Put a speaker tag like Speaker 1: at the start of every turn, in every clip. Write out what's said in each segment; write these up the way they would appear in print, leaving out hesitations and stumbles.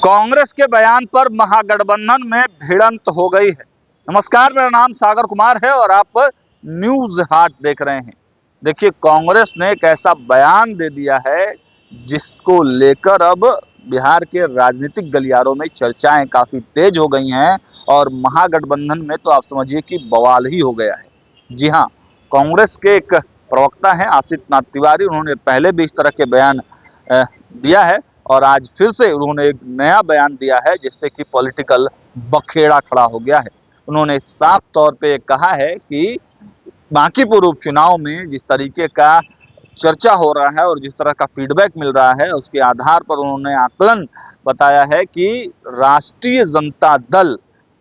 Speaker 1: कांग्रेस के बयान पर महागठबंधन में भिड़ंत हो गई है। नमस्कार, मेरा नाम सागर कुमार है और आप न्यूज हाट देख रहे हैं। देखिए, कांग्रेस ने एक ऐसा बयान दे दिया है जिसको लेकर अब बिहार के राजनीतिक गलियारों में चर्चाएं काफी तेज हो गई हैं और महागठबंधन में तो आप समझिए कि बवाल ही हो गया है। जी हाँ, कांग्रेस के एक प्रवक्ता हैं आसित नाथ तिवारी, उन्होंने पहले भी इस तरह के बयान दिया है और आज फिर से उन्होंने एक नया बयान दिया है जिससे कि पॉलिटिकल बखेड़ा खड़ा हो गया है। उन्होंने साफ तौर पे कहा है कि बांकीपुर उपचुनाव में जिस तरीके का चर्चा हो रहा है और जिस तरह का फीडबैक मिल रहा है, उसके आधार पर उन्होंने आकलन बताया है कि राष्ट्रीय जनता दल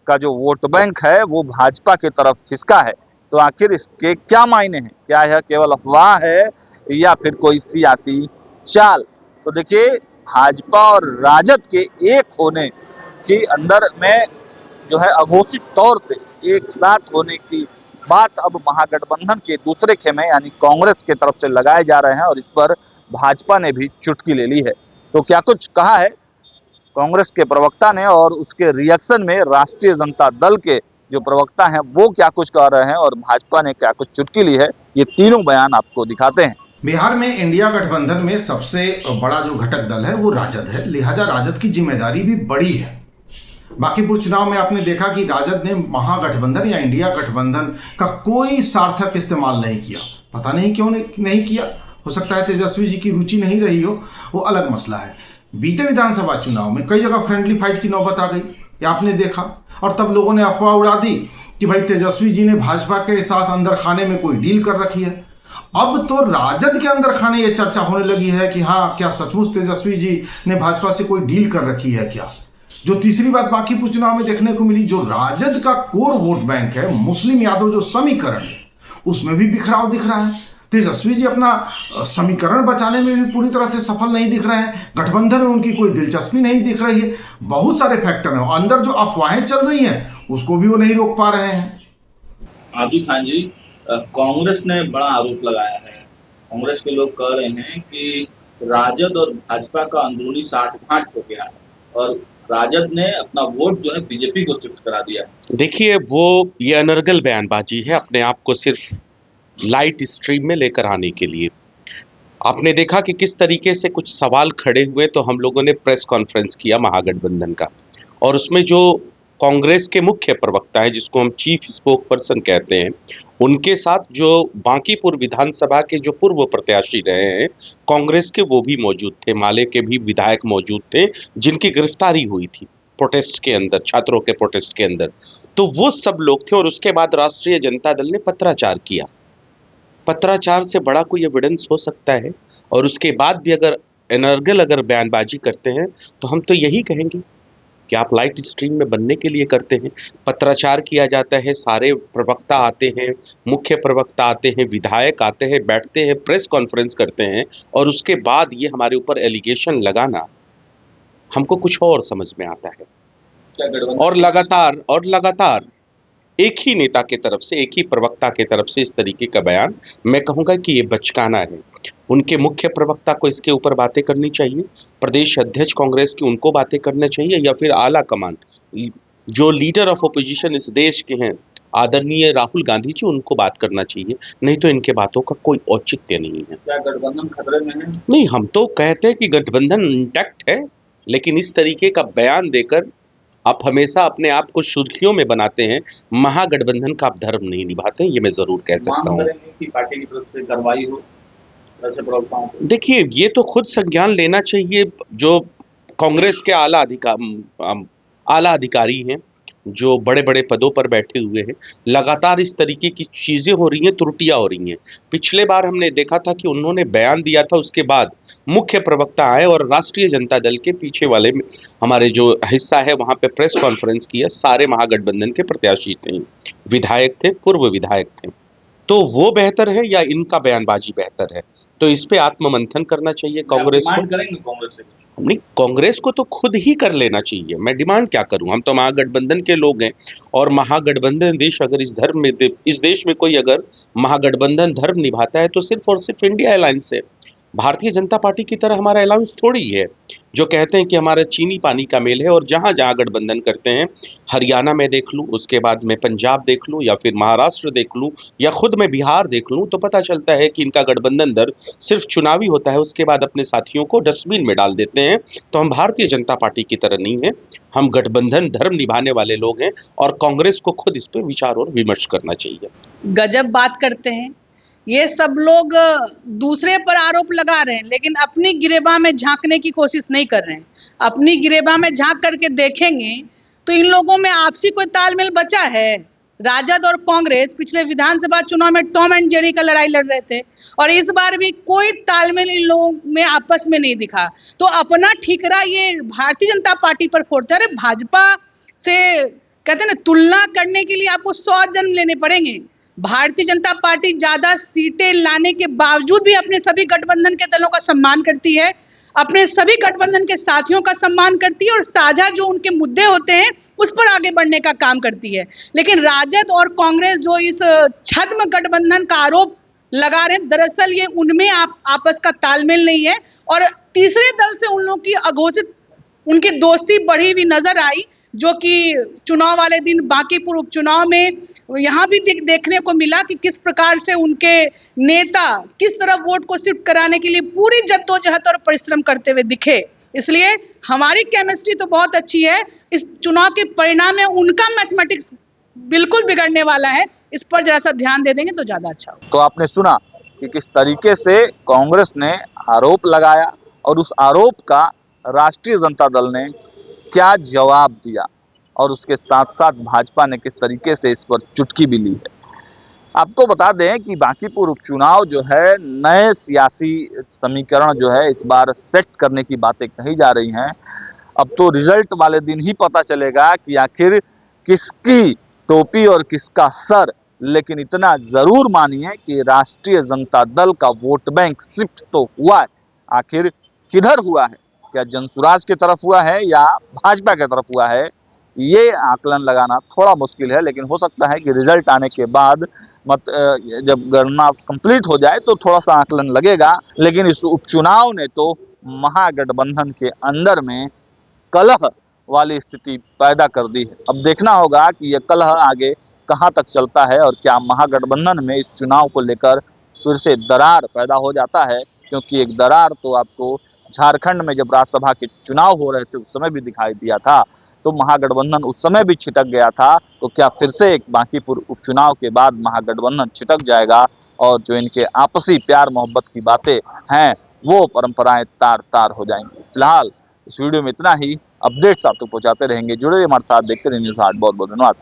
Speaker 1: का जो वोट बैंक है वो भाजपा की तरफ खिसका है। तो आखिर इसके क्या मायने हैं? क्या यह केवल अफवाह है या फिर कोई सियासी चाल? तो देखिए, भाजपा और राजद के एक होने के अंदर में जो है अघोषित तौर से एक साथ होने की बात अब महागठबंधन के दूसरे खेमे यानी कांग्रेस के तरफ से लगाए जा रहे हैं और इस पर भाजपा ने भी चुटकी ले ली है। तो क्या कुछ कहा है कांग्रेस के प्रवक्ता ने और उसके रिएक्शन में राष्ट्रीय जनता दल के जो प्रवक्ता हैं वो क्या कुछ कह रहे हैं और भाजपा ने क्या कुछ चुटकी ली है, ये तीनों बयान आपको दिखाते हैं।
Speaker 2: बिहार में इंडिया गठबंधन में सबसे बड़ा जो घटक दल है वो राजद है, लिहाजा राजद की जिम्मेदारी भी बड़ी है। बांकीपुर चुनाव में आपने देखा कि राजद ने महागठबंधन या इंडिया गठबंधन का कोई सार्थक इस्तेमाल नहीं किया। पता नहीं क्यों नहीं किया, हो सकता है तेजस्वी जी की रुचि नहीं रही हो, वो अलग मसला है। बीते विधानसभा चुनाव में कई जगह फ्रेंडली फाइट की नौबत आ गई, ये आपने देखा, और तब लोगों ने अफवाह उड़ा दी कि भाई तेजस्वी जी ने भाजपा के साथ अंदर खाने में कोई डील कर रखी है। अब तो राजद के अंदर खाने ये चर्चा होने लगी है कि हाँ, क्या सचमुच तेजस्वी जी ने भाजपा से कोई डील कर रखी है क्या। जो तीसरी बात बांकीपुर चुनाव में देखने को मिली, जो राजद का कोर वोट बैंक है, मुस्लिम यादव जो समीकरण है, उसमें भी बिखराव दिख रहा है। तेजस्वी जी अपना समीकरण बचाने में भी पूरी तरह से सफल नहीं दिख रहे हैं, गठबंधन में उनकी कोई दिलचस्पी नहीं दिख रही है। बहुत सारे फैक्टर हैं, अंदर जो अफवाहें चल रही हैं उसको भी वो नहीं रोक पा रहे हैं।
Speaker 3: आबिद खान जी, कांग्रेस ने बड़ा आरोप लगाया है। कांग्रेस के लोग कह रहे हैं कि राजद और भाजपा का अंदरूनी साठगांठ हो गया है और राजद ने अपना वोट जो है बीजेपी को शिफ्ट करा दिया।
Speaker 4: देखिए, वो ये अनर्गल बयानबाजी है अपने आप को सिर्फ लाइट स्ट्रीम में लेकर आने के लिए। आपने देखा कि किस तरीके से कुछ सवाल खड़े हुए, तो हम लोगों ने प्रेस कॉन्फ्रेंस किया महागठबंधन का, और उसमें जो कांग्रेस के मुख्य प्रवक्ता है जिसको हम चीफ स्पोक पर्सन कहते हैं, उनके साथ जो बांकीपुर विधानसभा के जो पूर्व प्रत्याशी रहे हैं कांग्रेस के, वो भी मौजूद थे। माले के भी विधायक मौजूद थे जिनकी गिरफ्तारी हुई थी प्रोटेस्ट के अंदर, छात्रों के प्रोटेस्ट के अंदर। तो वो सब लोग थे और उसके बाद राष्ट्रीय जनता दल ने पत्राचार किया। पत्राचार से बड़ा कोई एविडेंस हो सकता है? और उसके बाद भी अगर अनर्गल बयानबाजी करते हैं तो हम तो यही कहेंगे कि आप लाइट स्ट्रीम में बनने के लिए करते हैं। पत्राचार किया जाता है, सारे प्रवक्ता आते हैं, मुख्य प्रवक्ता आते हैं, विधायक आते हैं, बैठते हैं, प्रेस कॉन्फ्रेंस करते हैं, और उसके बाद ये हमारे ऊपर एलिगेशन लगाना हमको कुछ और समझ में आता है। और लगातार एक ही नेता के तरफ से, एक ही प्रवक्ता के तरफ से इस तरीके का बयान, मैं कहूँगा कि ये बचकाना है। उनके मुख्य प्रवक्ता को इसके ऊपर बातें करनी चाहिए, प्रदेश अध्यक्ष कांग्रेस की उनको बातें करनी चाहिए, या फिर आला कमान जो लीडर ऑफ ओपोजिशन इस देश के हैं आदरणीय राहुल गांधी जी, उनको बात करना चाहिए। नहीं तो इनके बातों का कोई औचित्य नहीं है।
Speaker 3: क्या गठबंधन खतरे में है?
Speaker 4: नहीं, हम तो कहते हैं कि गठबंधन इंटैक्ट है, लेकिन इस तरीके का बयान देकर आप हमेशा अपने आप को सुर्खियों में बनाते हैं। महागठबंधन का आप धर्म नहीं निभाते हैं, ये मैं जरूर कह सकता हूँ।
Speaker 3: पार्टी की तरफ से कार्रवाई हो।
Speaker 4: देखिए, ये तो खुद संज्ञान लेना चाहिए जो कांग्रेस के आला अधिकारी हैं, जो बड़े बड़े पदों पर बैठे हुए हैं। लगातार इस तरीके की चीजें हो रही हैं, त्रुटियां हो रही हैं। पिछले बार हमने देखा था कि उन्होंने बयान दिया था, उसके बाद मुख्य प्रवक्ता आए और राष्ट्रीय जनता दल के पीछे वाले हमारे जो हिस्सा है वहां पे प्रेस कॉन्फ्रेंस किया। सारे महागठबंधन के प्रत्याशी थे, विधायक थे, पूर्व विधायक थे। तो वो बेहतर है या इनका बयानबाजी बेहतर है? तो इस पे आत्ममंथन करना चाहिए कांग्रेस को। नहीं, कांग्रेस को तो खुद ही कर लेना चाहिए। मैं डिमांड क्या करूं? हम तो महागठबंधन के लोग हैं, और महागठबंधन देश अगर इस देश में कोई अगर महागठबंधन धर्म निभाता है तो सिर्फ और सिर्फ इंडिया अलायंस है। भारतीय जनता पार्टी की तरह हमारा अलाउंस थोड़ी है जो कहते हैं कि हमारा चीनी पानी का मेल है और जहां जहां गठबंधन करते हैं, हरियाणा में देख लूं, उसके बाद में पंजाब देख लूं, या फिर महाराष्ट्र देख लूं, या खुद में बिहार देख लूं, तो पता चलता है कि इनका गठबंधन दर सिर्फ चुनावी होता है, उसके बाद अपने साथियों को डस्टबिन में डाल देते हैं। तो हम भारतीय जनता पार्टी की तरह नहीं है, हम गठबंधन धर्म निभाने वाले लोग हैं और कांग्रेस को खुद इस पर विचार और विमर्श करना चाहिए।
Speaker 5: गजब बात करते हैं ये सब लोग। दूसरे पर आरोप लगा रहे हैं लेकिन अपनी गिरेबान में झांकने की कोशिश नहीं कर रहे हैं। अपनी गिरेबान में झांक करके देखेंगे तो इन लोगों में आपसी कोई तालमेल बचा है? राजद और कांग्रेस पिछले विधानसभा चुनाव में टॉम एंड जेरी का लड़ाई लड़ रहे थे और इस बार भी कोई तालमेल इन लोगों में आपस में नहीं दिखा। तो अपना ठीकरा ये भारतीय जनता पार्टी पर फोड़ते हैं। अरे भाजपा से कहते हैं ना, तुलना करने के लिए आपको 100 जन्म लेने पड़ेंगे। भारतीय जनता पार्टी ज्यादा सीटें लाने के बावजूद भी अपने सभी गठबंधन के दलों का सम्मान करती है, अपने सभी गठबंधन के साथियों का सम्मान करती है और साझा जो उनके मुद्दे होते हैं उस पर आगे बढ़ने का काम करती है। लेकिन राजद और कांग्रेस जो इस छद्म गठबंधन का आरोप लगा रहे हैं, दरअसल ये उनमें आपस का तालमेल नहीं है और तीसरे दल से उन लोगों की अघोषित उनकी दोस्ती बढ़ी हुई नजर आई, जो कि चुनाव वाले दिन बांकीपुर उपचुनाव में यहाँ भी देखने को मिला कि किस प्रकार से उनके नेता किस तरह वोट को शिफ्ट कराने के लिए पूरी जद्दोजहद और परिश्रम करते हुए दिखे। इसलिए हमारी केमिस्ट्री तो बहुत अच्छी है, इस चुनाव के परिणाम में उनका मैथमेटिक्स बिल्कुल बिगड़ने वाला है। इस पर जरा सा ध्यान दे देंगे तो ज्यादा अच्छा होगा।
Speaker 1: तो आपने सुना कि किस तरीके से कांग्रेस ने आरोप लगाया और उस आरोप का राष्ट्रीय जनता दल ने क्या जवाब दिया और उसके साथ साथ भाजपा ने किस तरीके से इस पर चुटकी भी ली है। आपको बता दें कि बांकीपुर उपचुनाव जो है नए सियासी समीकरण जो है इस बार सेट करने की बातें कही जा रही हैं। अब तो रिजल्ट वाले दिन ही पता चलेगा कि आखिर किसकी टोपी और किसका सर। लेकिन इतना जरूर मानिए कि राष्ट्रीय जनता दल का वोट बैंक शिफ्ट तो हुआ है। आखिर किधर हुआ है? क्या जनसुराज की तरफ हुआ है या भाजपा की तरफ हुआ है? ये आकलन लगाना थोड़ा मुश्किल है, लेकिन हो सकता है कि रिजल्ट आने के बाद जब गणना कंप्लीट हो जाए तो थोड़ा सा आकलन लगेगा। लेकिन इस उपचुनाव ने तो महागठबंधन के अंदर में कलह वाली स्थिति पैदा कर दी है। अब देखना होगा कि यह कलह आगे कहां तक चलता है और क्या महागठबंधन में इस चुनाव को लेकर फिर से दरार पैदा हो जाता है, क्योंकि एक दरार तो आपको झारखंड में जब राज्यसभा के चुनाव हो रहे थे उस समय भी दिखाई दिया था, तो महागठबंधन उस समय भी छिटक गया था। तो क्या फिर से एक बांकीपुर उपचुनाव के बाद महागठबंधन छिटक जाएगा और जो इनके आपसी प्यार मोहब्बत की बातें हैं वो परंपराएं तार तार हो जाएंगी। फिलहाल इस वीडियो में इतना ही। अपडेट्स आप तक पहुंचाते रहेंगे, जुड़े हमारे साथ, देखते रहिए न्यूज़ हाट। बहुत बहुत धन्यवाद।